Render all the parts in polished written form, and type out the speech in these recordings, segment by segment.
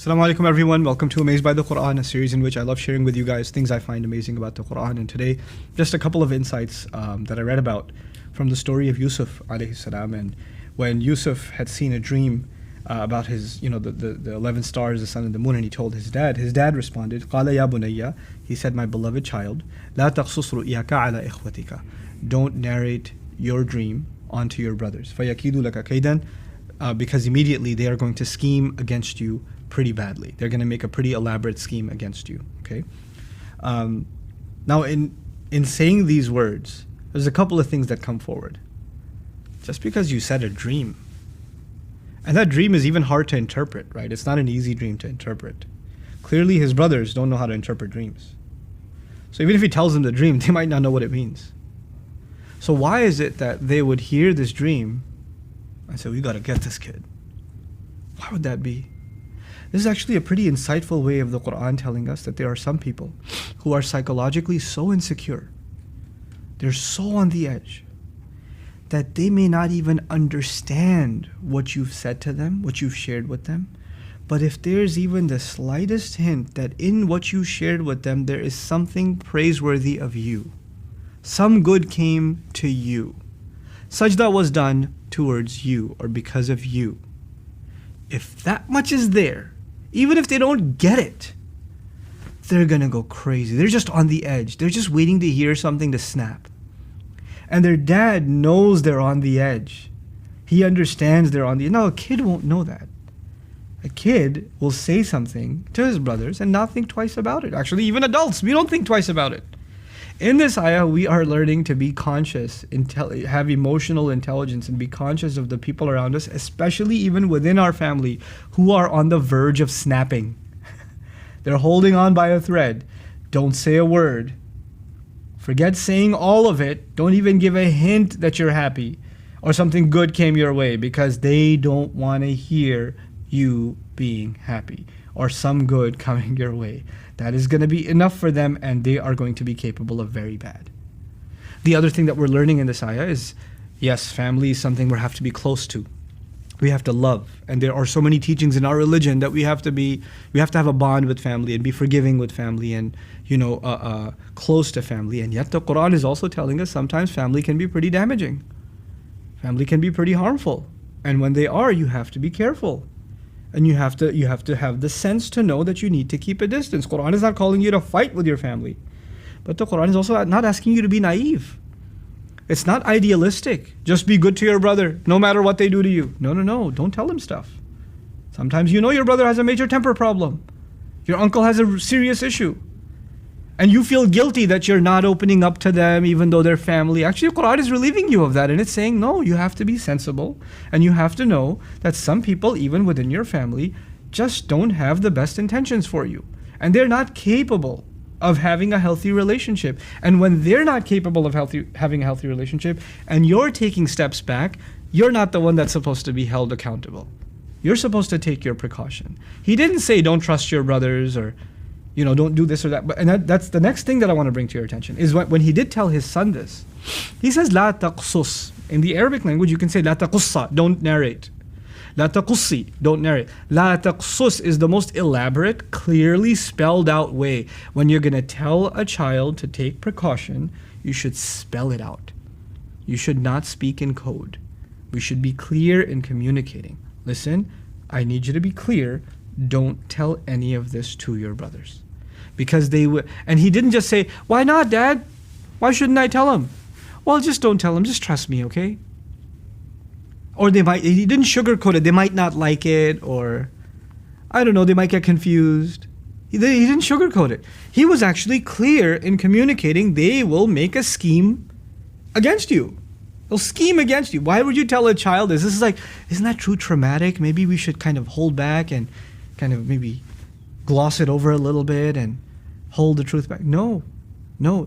Assalamu alaikum everyone, welcome to Amazed by the Quran, a series in which I love sharing with you guys things I find amazing about the Quran. And today, just a couple of insights that I read about from the story of Yusuf alayhi salam. And when Yusuf had seen a dream about his, the 11 stars, the sun and the moon, and he told his dad responded, قَالَ يَا بُنَيَّ, he said, my beloved child, لَا تَقْصُصْ رُؤْيَكَ عَلَى إِخْوَتِكَ, don't narrate your dream onto your brothers. فَيَكِيدُ لَكَ كَيْدًا, because immediately they are going to scheme against you pretty badly. They're going to make a pretty elaborate scheme against you. Okay. Now, in saying these words, there's a couple of things that come forward. Just because you said a dream, and that dream is even hard to interpret, right? It's not an easy dream to interpret. Clearly, his brothers don't know how to interpret dreams. So even if he tells them the dream, they might not know what it means. So why is it that they would hear this dream and say, we got to get this kid? Why would that be? This is actually a pretty insightful way of the Quran telling us that there are some people who are psychologically so insecure, they're so on the edge, that they may not even understand what you've said to them, what you've shared with them. But if there's even the slightest hint that in what you shared with them there is something praiseworthy of you, some good came to you, sajda was done towards you or because of you, if that much is there, even if they don't get it, they're gonna go crazy. They're just on the edge. They're just waiting to hear something to snap. And their dad knows they're on the edge. He understands they're on the edge. Now, a kid won't know that. A kid will say something to his brothers and not think twice about it. Actually, even adults, we don't think twice about it. In this ayah, we are learning to be conscious, have emotional intelligence, and be conscious of the people around us, especially even within our family, who are on the verge of snapping. They're holding on by a thread. Don't say a word. Forget saying all of it. Don't even give a hint that you're happy or something good came your way, because they don't want to hear you being happy or some good coming your way. That is going to be enough for them, and they are going to be capable of very bad. The other thing that we're learning in this ayah is, yes, family is something we have to be close to. We have to love. And there are so many teachings in our religion that we have to have a bond with family and be forgiving with family and, close to family. And yet the Quran is also telling us sometimes family can be pretty damaging. Family can be pretty harmful. And when they are, you have to be careful. And you have to have the sense to know that you need to keep a distance. Quran is not calling you to fight with your family. But the Quran is also not asking you to be naive. It's not idealistic. Just be good to your brother, no matter what they do to you. No. Don't tell them stuff. Sometimes your brother has a major temper problem. Your uncle has a serious issue. And you feel guilty that you're not opening up to them even though they're family. Actually, the Quran is relieving you of that. And it's saying, no, you have to be sensible. And you have to know that some people, even within your family, just don't have the best intentions for you. And they're not capable of having a healthy relationship. And when they're not capable of having a healthy relationship, and you're taking steps back, you're not the one that's supposed to be held accountable. You're supposed to take your precaution. He didn't say don't trust your brothers or don't do this or that. And that's the next thing that I want to bring to your attention is when he did tell his son this. He says, La taqsus. In the Arabic language, you can say, La taqussa, don't narrate. La taqussi, don't narrate. La taqsus is the most elaborate, clearly spelled out way. When you're going to tell a child to take precaution, you should spell it out. You should not speak in code. We should be clear in communicating. Listen, I need you to be clear. Don't tell any of this to your brothers. Because they will. And he didn't just say, why not, Dad? Why shouldn't I tell him? Well, just don't tell him. Just trust me, okay? Or he didn't sugarcoat it. They might not like it, or I don't know, they might get confused. He didn't sugarcoat it. He was actually clear in communicating they will make a scheme against you. They'll scheme against you. Why would you tell a child this? This is like, isn't that too traumatic? Maybe we should kind of hold back and kind of maybe gloss it over a little bit and hold the truth back. No,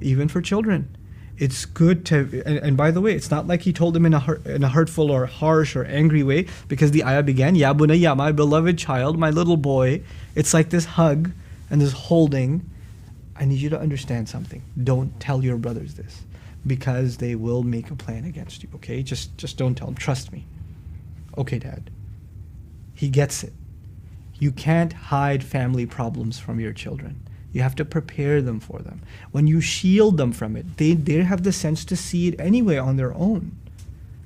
even for children. It's good to, and by the way, it's not like he told him in a hurtful or harsh or angry way, because the ayah began, Ya bunayya, my beloved child, my little boy. It's like this hug and this holding. I need you to understand something. Don't tell your brothers this, because they will make a plan against you, okay? Just don't tell them. Trust me. Okay, Dad. He gets it. You can't hide family problems from your children. You have to prepare them for them. When you shield them from it, they have the sense to see it anyway on their own.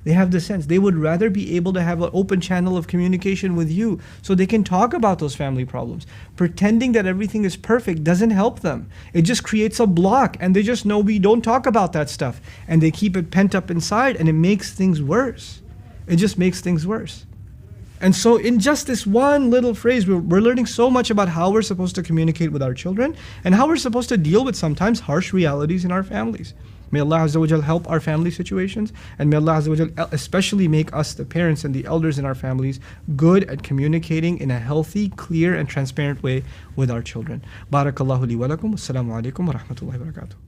They have the sense. They would rather be able to have an open channel of communication with you so they can talk about those family problems. Pretending that everything is perfect doesn't help them. It just creates a block, and they just know we don't talk about that stuff. And they keep it pent up inside, and it makes things worse. It just makes things worse. And so in just this one little phrase, we're learning so much about how we're supposed to communicate with our children and how we're supposed to deal with sometimes harsh realities in our families. May Allah Azza wa Jal help our family situations, and may Allah Azza wa Jal especially make us, the parents and the elders in our families, good at communicating in a healthy, clear and transparent way with our children. Barakallahu li wa lakum. Assalamu alaikum wa rahmatullahi wa barakatuh.